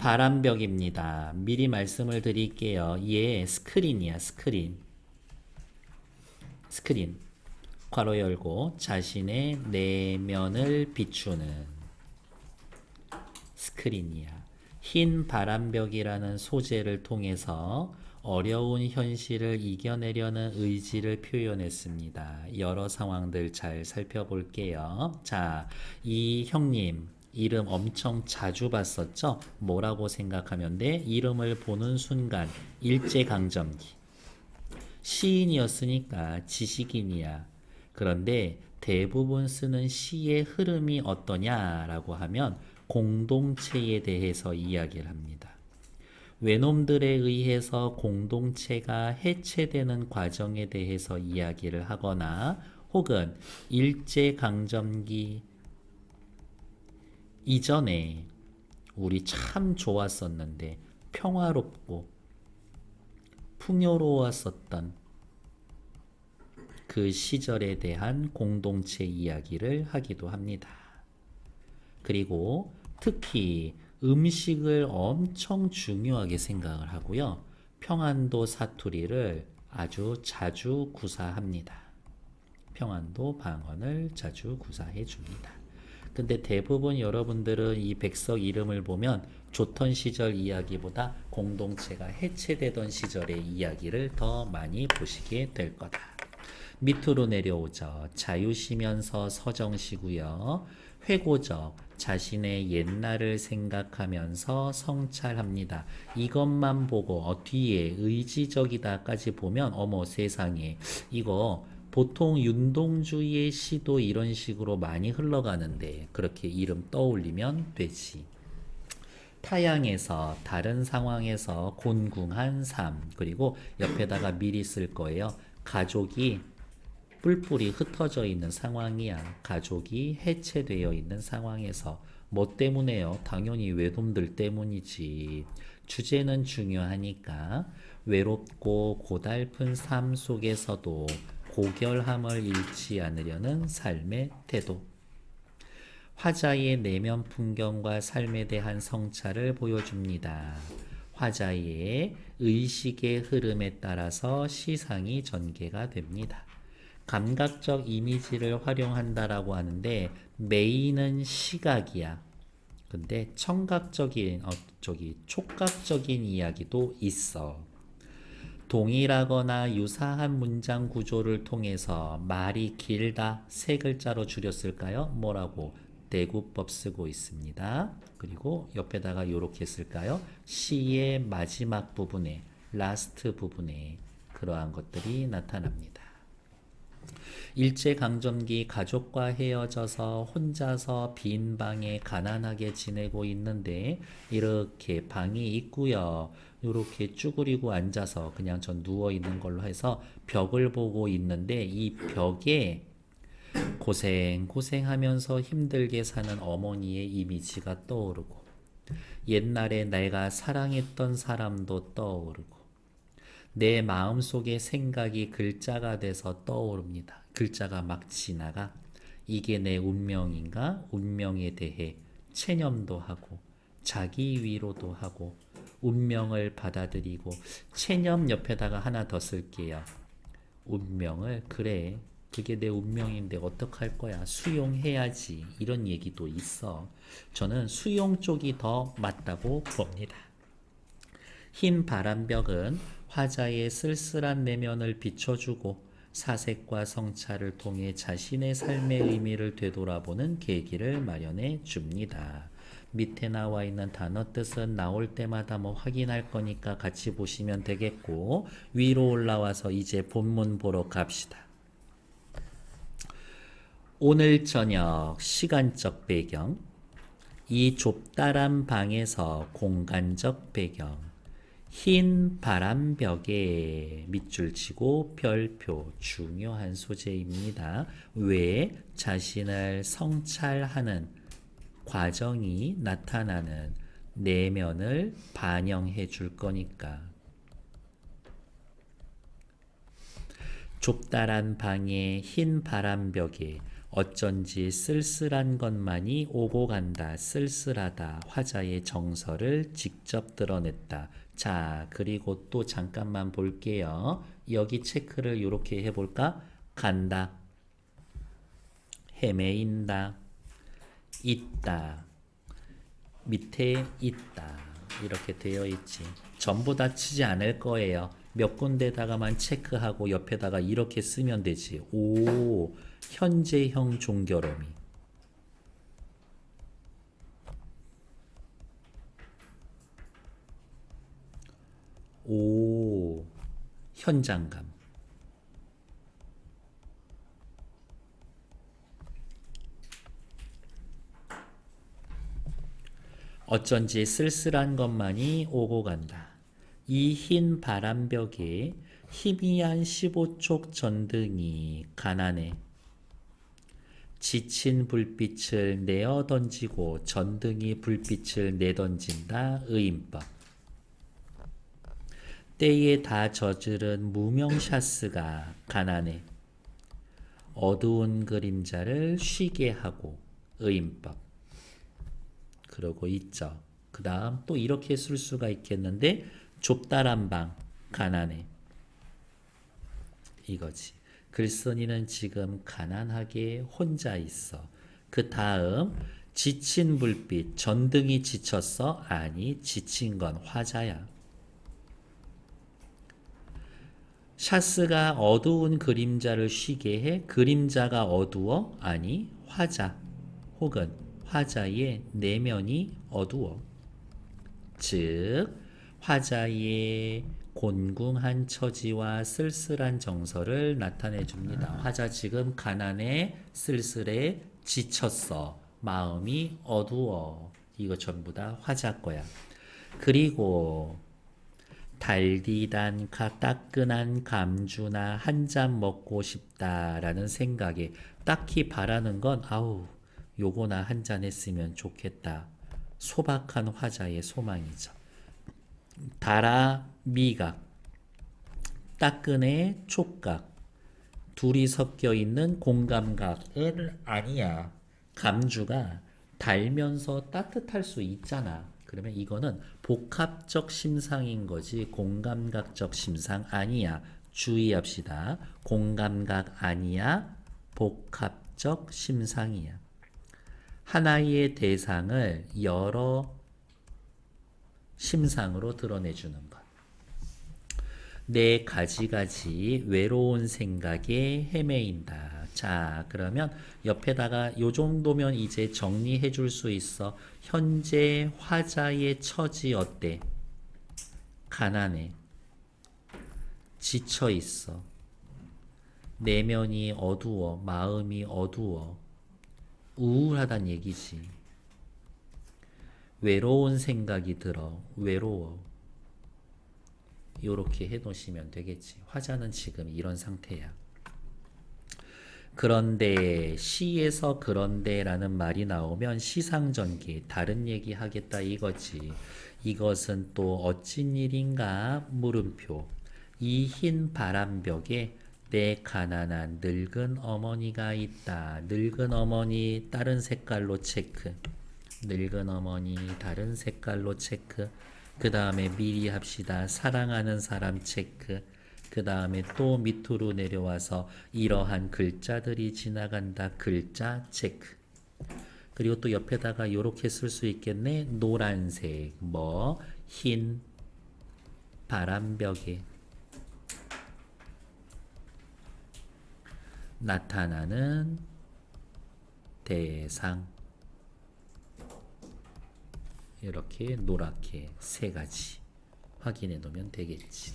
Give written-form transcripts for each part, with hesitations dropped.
바람벽입니다. 미리 말씀을 드릴게요. 얘 스크린이야, 스크린. 스크린. 괄호 열고 자신의 내면을 비추는 스크린이야. 흰 바람벽이라는 소재를 통해서 어려운 현실을 이겨내려는 의지를 표현했습니다. 여러 상황들 잘 살펴볼게요. 자, 이 형님 이름 엄청 자주 봤었죠? 뭐라고 생각하면 돼? 이름을 보는 순간 일제강점기. 시인이었으니까 지식인이야. 그런데 대부분 쓰는 시의 흐름이 어떠냐라고 하면 공동체에 대해서 이야기를 합니다. 외놈들에 의해서 공동체가 해체되는 과정에 대해서 이야기를 하거나 혹은 일제강점기 이전에 우리 참 좋았었는데 평화롭고 풍요로웠었던 그 시절에 대한 공동체 이야기를 하기도 합니다. 그리고 특히 음식을 엄청 중요하게 생각을 하고요. 평안도 사투리를 아주 자주 구사합니다. 평안도 방언을 자주 구사해 줍니다. 근데 대부분 여러분들은 이 백석 이름을 보면 좋던 시절 이야기보다 공동체가 해체되던 시절의 이야기를 더 많이 보시게 될 거다. 밑으로 내려오죠. 자유시면서 서정시고요. 회고적, 자신의 옛날을 생각하면서 성찰합니다. 이것만 보고 뒤에 의지적이다까지 보면 어머 세상에 이거 보통 윤동주의 시도 이런 식으로 많이 흘러가는데 그렇게 이름 떠올리면 되지. 타향에서 다른 상황에서 곤궁한 삶 그리고 옆에다가 미리 쓸 거예요. 가족이 뿔뿔이 흩어져 있는 상황이야. 가족이 해체되어 있는 상황에서 뭐 때문에요? 당연히 외놈들 때문이지. 주제는 중요하니까 외롭고 고달픈 삶 속에서도 고결함을 잃지 않으려는 삶의 태도. 화자의 내면 풍경과 삶에 대한 성찰을 보여줍니다. 화자의 의식의 흐름에 따라서 시상이 전개가 됩니다. 감각적 이미지를 활용한다라고 하는데 메인은 시각이야. 근데 청각적인 촉각적인 이야기도 있어. 동일하거나 유사한 문장 구조를 통해서 말이 길다 세 글자로 줄였을까요? 뭐라고? 대구법 쓰고 있습니다. 그리고 옆에다가 이렇게 쓸까요? 시의 마지막 부분에 라스트 부분에 그러한 것들이 나타납니다. 일제강점기 가족과 헤어져서 혼자서 빈 방에 가난하게 지내고 있는데 이렇게 방이 있고요. 이렇게 쭈그리고 앉아서 그냥 전 누워 있는 걸로 해서 벽을 보고 있는데 이 벽에 고생하면서 힘들게 사는 어머니의 이미지가 떠오르고 옛날에 내가 사랑했던 사람도 떠오르고 내 마음속의 생각이 글자가 돼서 떠오릅니다. 글자가 막 지나가 이게 내 운명인가? 운명에 대해 체념도 하고 자기 위로도 하고 운명을 받아들이고 체념 옆에다가 하나 더 쓸게요. 운명을 그래 그게 내 운명인데 어떡할 거야 수용해야지 이런 얘기도 있어. 저는 수용 쪽이 더 맞다고 봅니다. 흰 바람벽은 화자의 쓸쓸한 내면을 비춰주고 사색과 성찰을 통해 자신의 삶의 의미를 되돌아보는 계기를 마련해 줍니다. 밑에 나와 있는 단어 뜻은 나올 때마다 뭐 확인할 거니까 같이 보시면 되겠고 위로 올라와서 이제 본문 보러 갑시다. 오늘 저녁 시간적 배경, 이 좁다란 방에서 공간적 배경, 흰 바람벽에 밑줄 치고 별표 중요한 소재입니다. 왜 자신을 성찰하는 과정이 나타나는 내면을 반영해 줄 거니까. 좁다란 방에 흰 바람벽에 어쩐지 쓸쓸한 것만이 오고 간다. 쓸쓸하다. 화자의 정서를 직접 드러냈다. 자, 그리고 또 잠깐만 볼게요. 여기 체크를 이렇게 해볼까? 간다. 헤매인다. 있다. 밑에 있다. 이렇게 되어 있지. 전부 다 치지 않을 거예요. 몇 군데다가만 체크하고 옆에다가 이렇게 쓰면 되지. 오, 현재형 종결어미. 오, 현장감. 어쩐지 쓸쓸한 것만이 오고 간다. 이 흰 바람벽에 희미한 15촉 전등이 가난해. 지친 불빛을 내어 던지고 전등이 불빛을 내던진다. 의인법. 때에 다 저지른 무명 샤스가 가난해. 어두운 그림자를 쉬게 하고. 의인법. 그러고 있죠. 그 다음 또 이렇게 쓸 수가 있겠는데 좁다란 방, 가난해. 이거지. 글쓴이는 지금 가난하게 혼자 있어. 그 다음 지친 불빛, 전등이 지쳤어? 아니, 지친 건 화자야. 샤스가 어두운 그림자를 쉬게 해? 그림자가 어두워? 아니, 화자 혹은 화자의 내면이 어두워. 즉 화자의 곤궁한 처지와 쓸쓸한 정서를 나타내 줍니다. 화자 지금 가난해, 쓸쓸해, 지쳤어. 마음이 어두워. 이거 전부 다 화자 거야. 그리고 달디단 따끈한 감주나 한 잔 먹고 싶다라는 생각에 딱히 바라는 건 아우 요거나 한 잔 했으면 좋겠다. 소박한 화자의 소망이죠. 달아 미각, 따끈의 촉각, 둘이 섞여 있는 공감각은 아니야. 감주가 달면서 따뜻할 수 있잖아. 그러면 이거는 복합적 심상인 거지 공감각적 심상 아니야. 주의합시다. 공감각 아니야. 복합적 심상이야. 하나의 대상을 여러 심상으로 드러내주는 것. 내 가지가지 외로운 생각에 헤매인다. 자, 그러면 옆에다가 요 정도면 이제 정리해 줄 수 있어. 현재 화자의 처지 어때? 가난해. 지쳐 있어. 내면이 어두워. 마음이 어두워. 우울하단 얘기지. 외로운 생각이 들어. 외로워. 요렇게 해 놓으시면 되겠지. 화자는 지금 이런 상태야. 그런데 시에서 그런데라는 말이 나오면 시상전기 다른 얘기 하겠다 이거지. 이것은 또 어찐 일인가 물음표. 이 흰 바람벽에 내 가난한 늙은 어머니가 있다. 늙은 어머니 다른 색깔로 체크. 늙은 어머니 다른 색깔로 체크. 그 다음에 미리 합시다. 사랑하는 사람 체크. 그 다음에 또 밑으로 내려와서 이러한 글자들이 지나간다. 글자 체크. 그리고 또 옆에다가 이렇게 쓸 수 있겠네. 노란색, 흰 바람벽에 나타나는 대상. 이렇게 노랗게 세 가지 확인해 놓으면 되겠지.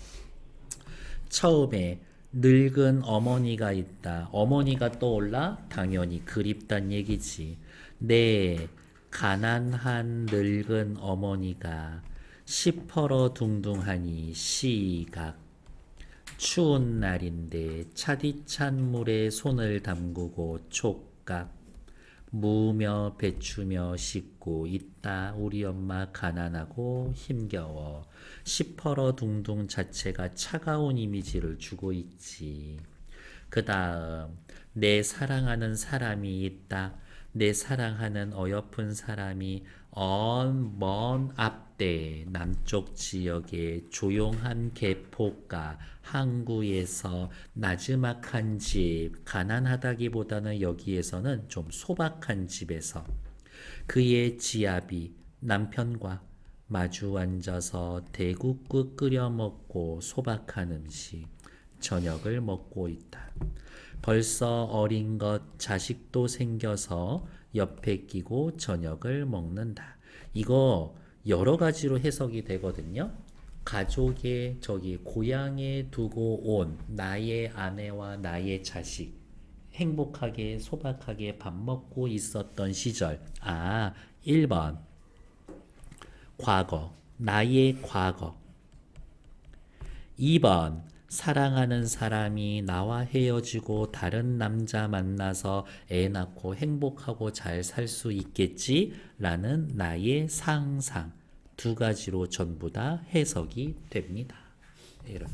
처음에 늙은 어머니가 있다. 어머니가 떠올라? 당연히 그립단 얘기지. 내 가난한 늙은 어머니가 시퍼러둥둥하니 시각. 추운 날인데 차디찬 물에 손을 담그고 촉각. 무며 배추며 씻고 있다. 우리 엄마 가난하고 힘겨워. 시퍼러둥둥 자체가 차가운 이미지를 주고 있지. 그 다음 내 사랑하는 사람이 있다. 내 사랑하는 어여쁜 사람이 먼 앞대 남쪽 지역의 조용한 개포가 항구에서 나지막한 집, 가난하다기보다는 여기에서는 좀 소박한 집에서 그의 지아비 남편과 마주 앉아서 대국국 끓여 먹고 소박한 음식, 저녁을 먹고 있다. 벌써 어린 것 자식도 생겨서 옆에 끼고 저녁을 먹는다. 이거 여러 가지로 해석이 되거든요. 가족의 고향에 두고 온 나의 아내와 나의 자식 행복하게 소박하게 밥 먹고 있었던 시절. 1번 과거, 나의 과거. 2번 사랑하는 사람이 나와 헤어지고 다른 남자 만나서 애 낳고 행복하고 잘 살 수 있겠지? 라는 나의 상상. 두 가지로 전부 다 해석이 됩니다. 이렇게.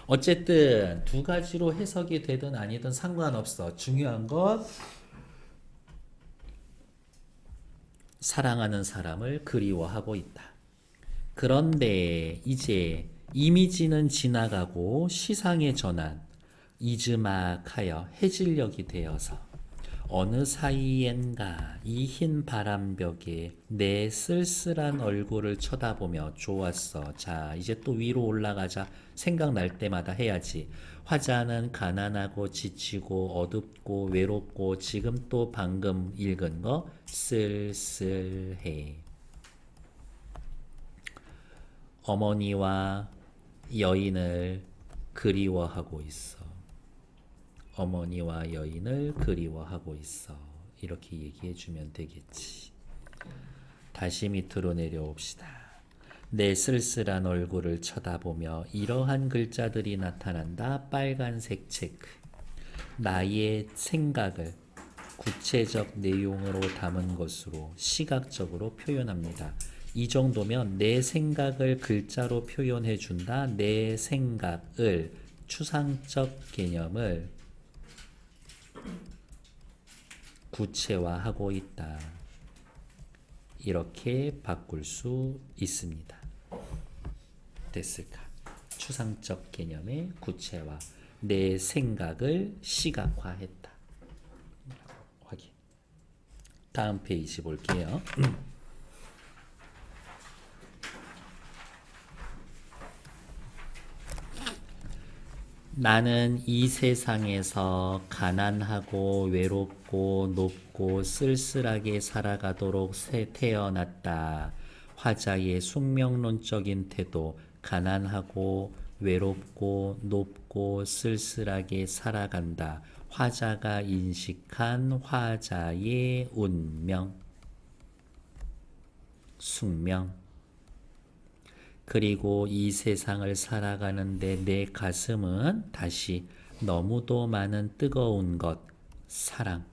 어쨌든 두 가지로 해석이 되든 아니든 상관없어. 중요한 건 사랑하는 사람을 그리워하고 있다. 그런데 이제 이미지는 지나가고 시상의 전환, 이즈막하여 해질녘이 되어서 어느 사이엔가 이 흰 바람벽에 내 쓸쓸한 얼굴을 쳐다보며 좋았어. 자, 이제 또 위로 올라가자. 생각날 때마다 해야지. 화자는 가난하고 지치고 어둡고 외롭고 지금 또 방금 읽은 거 쓸쓸해. 어머니와 여인을 그리워하고 있어. 어머니와 여인을 그리워하고 있어. 이렇게 얘기해 주면 되겠지. 다시 밑으로 내려옵시다. 내 쓸쓸한 얼굴을 쳐다보며 이러한 글자들이 나타난다. 빨간색 체크. 나의 생각을 구체적 내용으로 담은 것으로 시각적으로 표현합니다. 이 정도면 내 생각을 글자로 표현해 준다. 내 생각을 추상적 개념을 구체화하고 있다. 이렇게 바꿀 수 있습니다. 됐을까? 추상적 개념의 구체화. 내 생각을 시각화했다. 확인. 다음 페이지 볼게요. 나는 이 세상에서 가난하고 외롭고 높고 쓸쓸하게 살아가도록 태어났다. 화자의 숙명론적인 태도, 가난하고 외롭고 높고 쓸쓸하게 살아간다. 화자가 인식한 화자의 운명, 숙명. 그리고 이 세상을 살아가는데 내 가슴은 다시 너무도 많은 뜨거운 것, 사랑,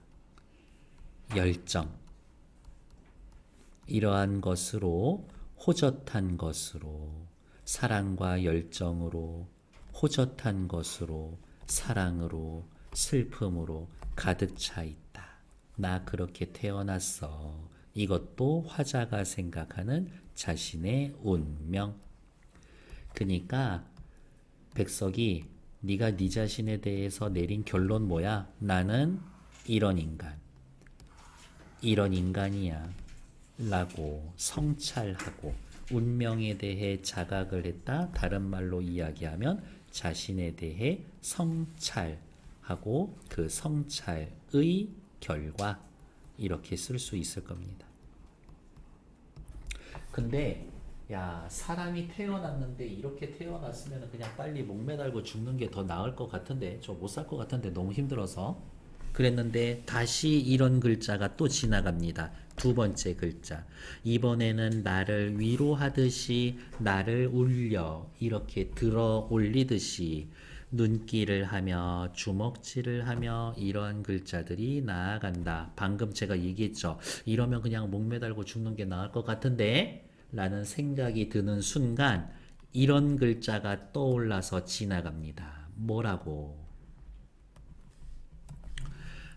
열정, 이러한 것으로 호젓한 것으로, 사랑과 열정으로 호젓한 것으로, 사랑으로, 슬픔으로 가득 차 있다. 나 그렇게 태어났어. 이것도 화자가 생각하는 자신의 운명. 그러니까 백석이 네가 네 자신에 대해서 내린 결론 뭐야? 나는 이런 인간이야 라고 성찰하고 운명에 대해 자각을 했다. 다른 말로 이야기하면 자신에 대해 성찰하고 그 성찰의 결과, 이렇게 쓸 수 있을 겁니다. 근데 야, 사람이 태어났는데 이렇게 태어났으면 그냥 빨리 목매달고 죽는 게 더 나을 것 같은데, 저 못 살 것 같은데 너무 힘들어서 그랬는데 다시 이런 글자가 또 지나갑니다. 두 번째 글자. 이번에는 나를 위로하듯이, 나를 울려 이렇게 들어 올리듯이 눈길을 하며 주먹질을 하며 이러한 글자들이 나아간다. 방금 제가 얘기했죠. 이러면 그냥 목매달고 죽는 게 나을 것 같은데 라는 생각이 드는 순간 이런 글자가 떠올라서 지나갑니다. 뭐라고?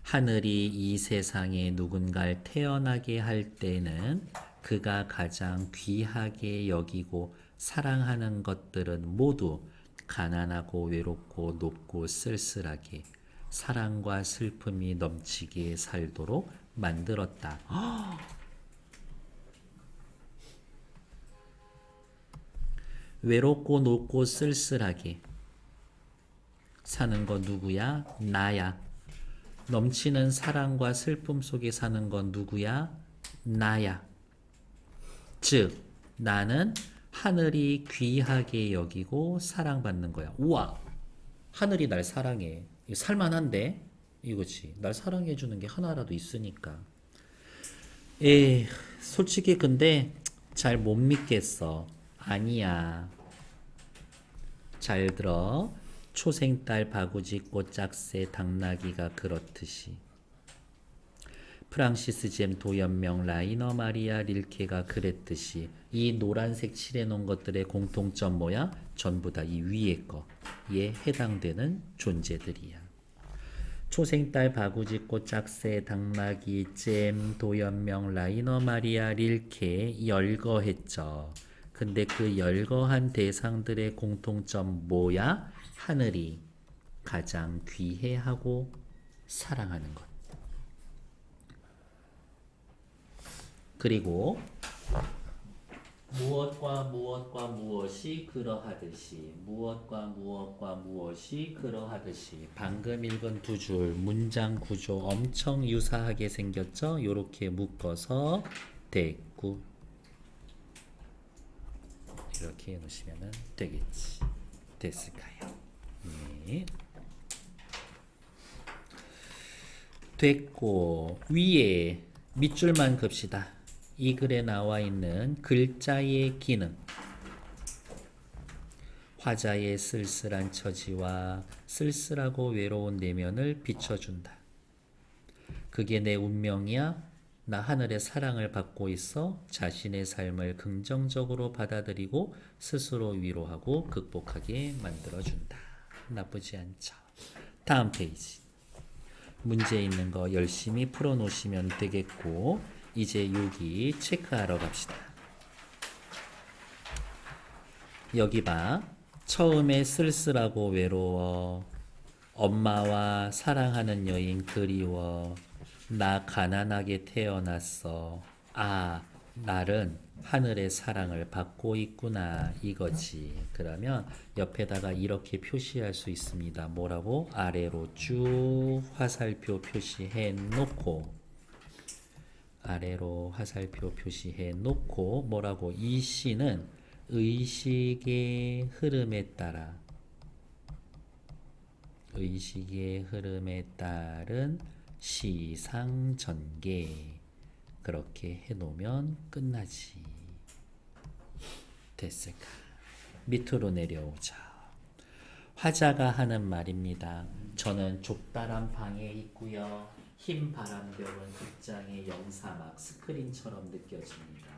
하늘이 이 세상에 누군가를 태어나게 할 때는 그가 가장 귀하게 여기고 사랑하는 것들은 모두 가난하고 외롭고 높고 쓸쓸하게 사랑과 슬픔이 넘치게 살도록 만들었다. 외롭고 높고 쓸쓸하게 사는 건 누구야? 나야. 넘치는 사랑과 슬픔 속에 사는 건 누구야? 나야. 즉, 나는 하늘이 귀하게 여기고 사랑받는 거야. 우와! 하늘이 날 사랑해. 이거 살만한데? 이거지. 날 사랑해주는 게 하나라도 있으니까. 솔직히 근데 잘 못 믿겠어. 아니야. 잘 들어. 초생딸 바구지 꽃짝새 당나귀가 그렇듯이 프랑시스 잼 도연명 라이너 마리아 릴케가 그랬듯이 이 노란색 칠해놓은 것들의 공통점 뭐야? 전부 다 이 위에 거에 해당되는 존재들이야. 초생딸 바구지 꽃짝새 당나귀 잼 도연명 라이너 마리아 릴케 열거했죠. 근데 그 열거한 대상들의 공통점 뭐야? 하늘이 가장 귀해하고 사랑하는 것. 그리고 무엇과 무엇과 무엇이 그러하듯이 무엇과 무엇과 무엇이 그러하듯이 방금 읽은 두 줄 문장 구조 엄청 유사하게 생겼죠? 요렇게 묶어서 됐고 이렇게 해놓으시면 되겠지. 됐을까요? 네. 됐고 위에 밑줄만 긋시다. 이 글에 나와 있는 글자의 기능 화자의 쓸쓸한 처지와 쓸쓸하고 외로운 내면을 비춰준다. 그게 내 운명이야? 나 하늘의 사랑을 받고 있어 자신의 삶을 긍정적으로 받아들이고 스스로 위로하고 극복하게 만들어준다. 나쁘지 않죠. 다음 페이지. 문제 있는 거 열심히 풀어놓으시면 되겠고 이제 여기 체크하러 갑시다. 여기 봐. 처음에 쓸쓸하고 외로워. 엄마와 사랑하는 여인 그리워. 나 가난하게 태어났어. 아, 날은 하늘의 사랑을 받고 있구나 이거지. 그러면 옆에다가 이렇게 표시할 수 있습니다. 뭐라고? 아래로 쭉 화살표 표시해 놓고 아래로 화살표 표시해 놓고 뭐라고? 이 시는 의식의 흐름에 따라 의식의 흐름에 따른 시상전개 그렇게 해놓으면 끝나지. 됐을까? 밑으로 내려오자. 화자가 하는 말입니다. 저는 좁다란 방에 있고요. 흰 바람벽은 극장의 영사막 스크린처럼 느껴집니다.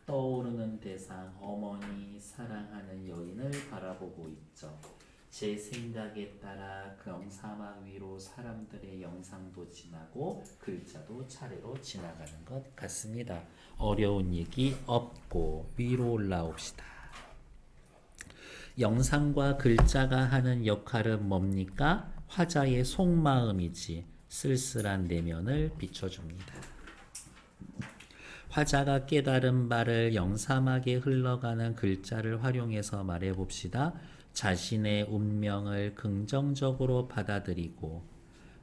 떠오르는 대상 어머니 사랑하는 여인을 바라보고 있죠. 제 생각에 따라 그 영사막 위로 사람들의 영상도 지나고 글자도 차례로 지나가는 것 같습니다. 어려운 얘기 없고 위로 올라옵시다. 영상과 글자가 하는 역할은 뭡니까? 화자의 속마음이지 쓸쓸한 내면을 비춰줍니다. 화자가 깨달은 바를 영사막에 흘러가는 글자를 활용해서 말해봅시다. 자신의 운명을 긍정적으로 받아들이고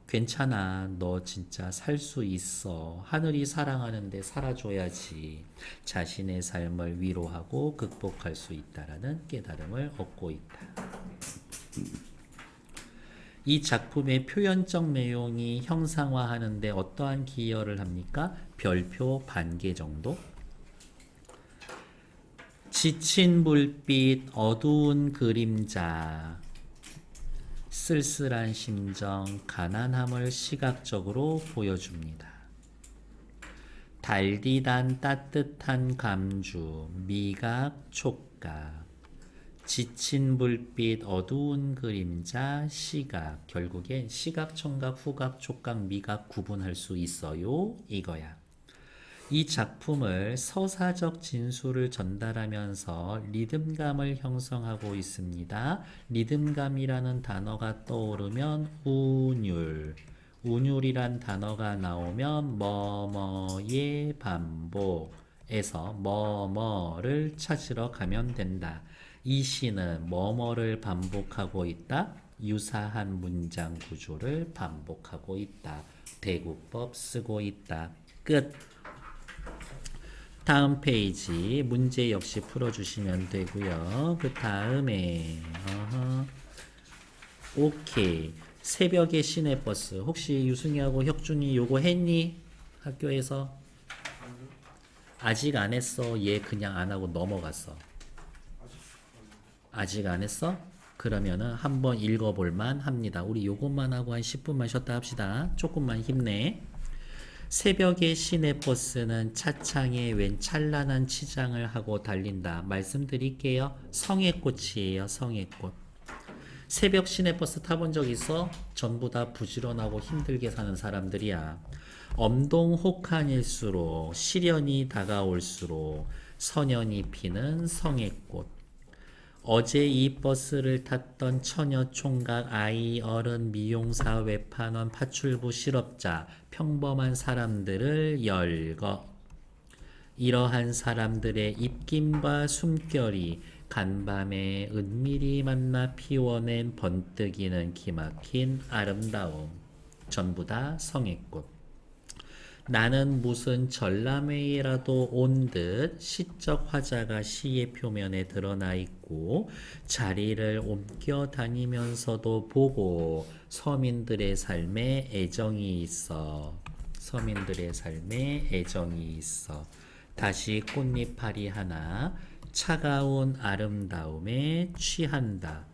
괜찮아, 너 진짜 살 수 있어. 하늘이 사랑하는데 살아줘야지. 자신의 삶을 위로하고 극복할 수 있다라는 깨달음을 얻고 있다. 이 작품의 표현적 내용이 형상화하는데 어떠한 기여를 합니까? 별표 반개 정도? 지친 불빛, 어두운 그림자, 쓸쓸한 심정, 가난함을 시각적으로 보여줍니다. 달디단 따뜻한 감주, 미각, 촉각, 지친 불빛, 어두운 그림자, 시각. 결국엔 시각, 청각, 후각, 촉각, 미각 구분할 수 있어요. 이거야. 이 작품을 서사적 진술을 전달하면서 리듬감을 형성하고 있습니다. 리듬감이라는 단어가 떠오르면 운율, 운율이란 단어가 나오면 뭐뭐의 반복에서 뭐뭐를 찾으러 가면 된다. 이 시는 뭐뭐를 반복하고 있다. 유사한 문장 구조를 반복하고 있다. 대구법 쓰고 있다. 끝. 다음 페이지 문제 역시 풀어주시면 되고요. 그 다음에 오케이. 새벽에 시내버스. 혹시 유승이하고 혁준이 요거 했니? 학교에서? 아직 안 했어. 얘 그냥 안 하고 넘어갔어. 아직 안 했어? 그러면은 한번 읽어볼만 합니다. 우리 요것만 하고 한 10분만 쉬었다 합시다. 조금만 힘내. 새벽에 시내버스는 차창에 웬 찬란한 치장을 하고 달린다. 말씀드릴게요. 성애꽃이에요. 성애꽃. 새벽 시내버스 타본 적 있어? 전부 다 부지런하고 힘들게 사는 사람들이야. 엄동혹한일수록 시련이 다가올수록 선연이 피는 성애꽃. 어제 이 버스를 탔던 처녀 총각 아이 어른 미용사 외판원 파출부 실업자 평범한 사람들을 열거. 이러한 사람들의 입김과 숨결이 간밤에 은밀히 만나 피워낸 번뜩이는 기막힌 아름다움. 전부 다 성애꽃. 나는 무슨 전람회의라도 온 듯 시적 화자가 시의 표면에 드러나 있고 자리를 옮겨 다니면서도 보고 서민들의 삶에 애정이 있어. 서민들의 삶에 애정이 있어. 다시 꽃잎파리 하나 차가운 아름다움에 취한다.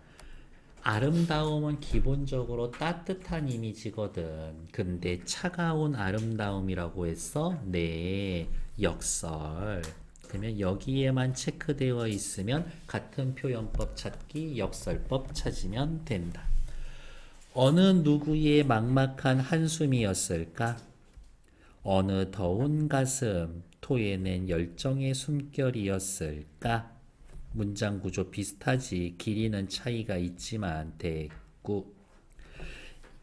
아름다움은 기본적으로 따뜻한 이미지거든. 근데 차가운 아름다움이라고 했어? 네, 역설. 그러면 여기에만 체크되어 있으면 같은 표현법 찾기, 역설법 찾으면 된다. 어느 누구의 막막한 한숨이었을까? 어느 더운 가슴 토해낸 열정의 숨결이었을까? 문장 구조 비슷하지. 길이는 차이가 있지만 됐고.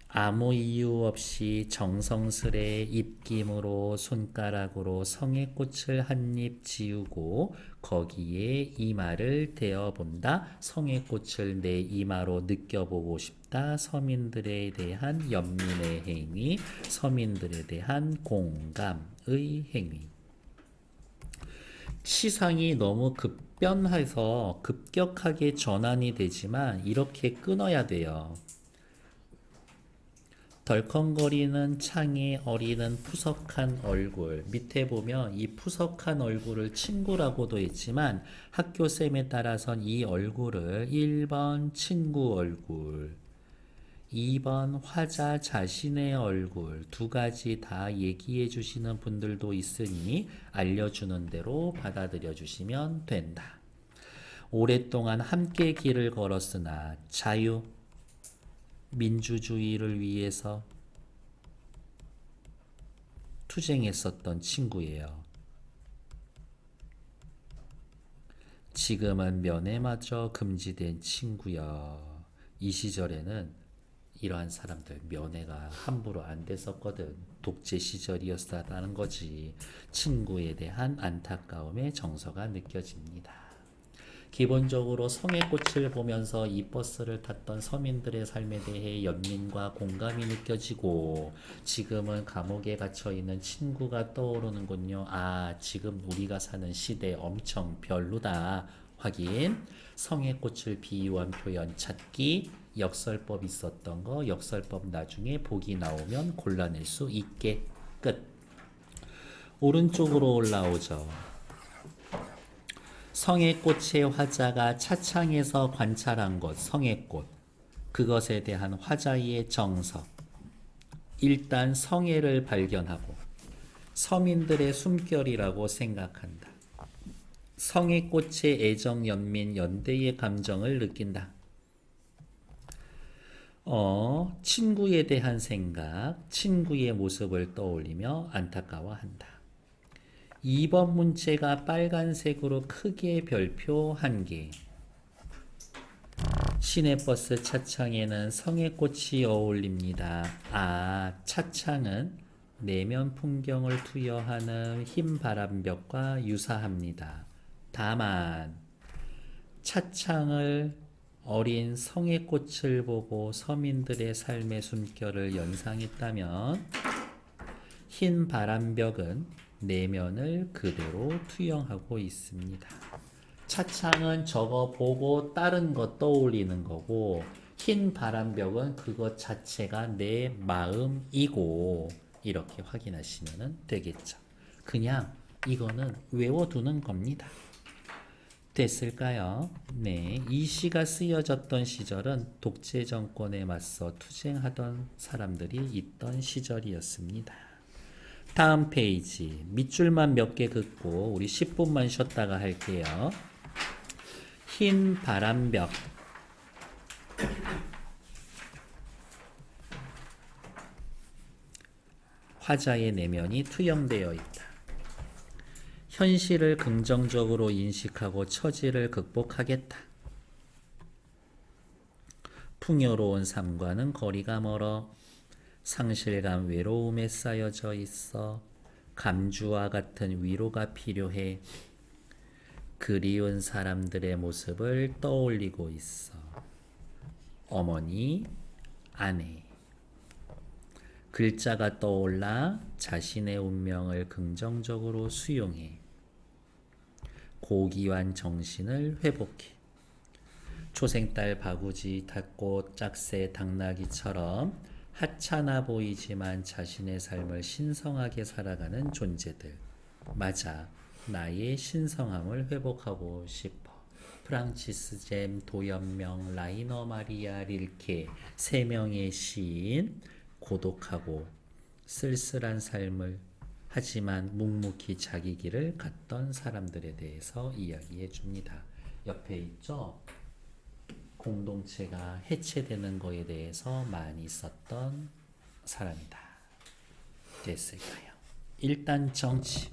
아무 이유 없이 정성스레 입김으로 손가락으로 성애꽃을 한 입 지우고 거기에 이마를 대어본다. 성애꽃을 내 이마로 느껴보고 싶다. 서민들에 대한 연민의 행위, 서민들에 대한 공감의 행위. 시상이 너무 급변해서 급격하게 전환이 되지만 이렇게 끊어야 돼요. 덜컹거리는 창에 어리는 푸석한 얼굴. 밑에 보면 이 푸석한 얼굴을 친구라고도 했지만 학교쌤에 따라선 이 얼굴을 1번 친구 얼굴, 2번 화자 자신의 얼굴 두 가지 다 얘기해 주시는 분들도 있으니 알려주는 대로 받아들여 주시면 된다. 오랫동안 함께 길을 걸었으나 자유, 민주주의를 위해서 투쟁했었던 친구예요. 지금은 면회마저 금지된 친구여. 이 시절에는 이러한 사람들 면회가 함부로 안 됐었거든. 독재 시절이었다는 거지. 친구에 대한 안타까움의 정서가 느껴집니다. 기본적으로 성애꽃을 보면서 이 버스를 탔던 서민들의 삶에 대해 연민과 공감이 느껴지고 지금은 감옥에 갇혀있는 친구가 떠오르는군요. 아, 지금 우리가 사는 시대 엄청 별로다. 확인. 성애꽃을 비유한 표현 찾기. 역설법 있었던 거 역설법 나중에 보기 나오면 골라낼 수 있게. 끝. 오른쪽으로 올라오죠. 성애꽃의 화자가 차창에서 관찰한 것, 성애꽃. 그것에 대한 화자의 정석. 일단 성애를 발견하고 서민들의 숨결이라고 생각한다. 성의 꽃의 애정 연민 연대의 감정을 느낀다. 친구에 대한 생각, 친구의 모습을 떠올리며 안타까워한다. 2번 문제가 빨간색으로 크게 별표 1개. 시내버스 차창에는 성의꽃이 어울립니다. 차창은 내면 풍경을 투여하는 흰 바람벽과 유사합니다. 다만 차창을 어린 성의꽃을 보고 서민들의 삶의 숨결을 연상했다면 흰 바람벽은 내면을 그대로 투영하고 있습니다. 차창은 저거 보고 다른 거 떠올리는 거고 흰 바람벽은 그것 자체가 내 마음이고 이렇게 확인하시면 되겠죠. 그냥 이거는 외워두는 겁니다. 됐을까요? 네, 이 시가 쓰여졌던 시절은 독재 정권에 맞서 투쟁하던 사람들이 있던 시절이었습니다. 다음 페이지 밑줄만 몇 개 긋고 우리 10분만 쉬었다가 할게요. 흰 바람벽 화자의 내면이 투영되어 있다. 현실을 긍정적으로 인식하고 처지를 극복하겠다. 풍요로운 삶과는 거리가 멀어 상실감, 외로움에 쌓여져 있어 감주와 같은 위로가 필요해. 그리운 사람들의 모습을 떠올리고 있어. 어머니, 아내. 글자가 떠올라 자신의 운명을 긍정적으로 수용해. 고귀한 정신을 회복해. 초생딸 바구지 닫고 짝새 당나귀처럼 하찮아 보이지만 자신의 삶을 신성하게 살아가는 존재들. 맞아. 나의 신성함을 회복하고 싶어. 프랑치스 잼, 도연명, 라이너 마리아 릴케 3명의 시인. 고독하고 쓸쓸한 삶을 하지만 묵묵히 자기 길을 갔던 사람들에 대해서 이야기해 줍니다. 옆에 있죠? 공동체가 해체되는 거에 대해서 많이 썼던 사람이다. 됐을까요? 일단 정치.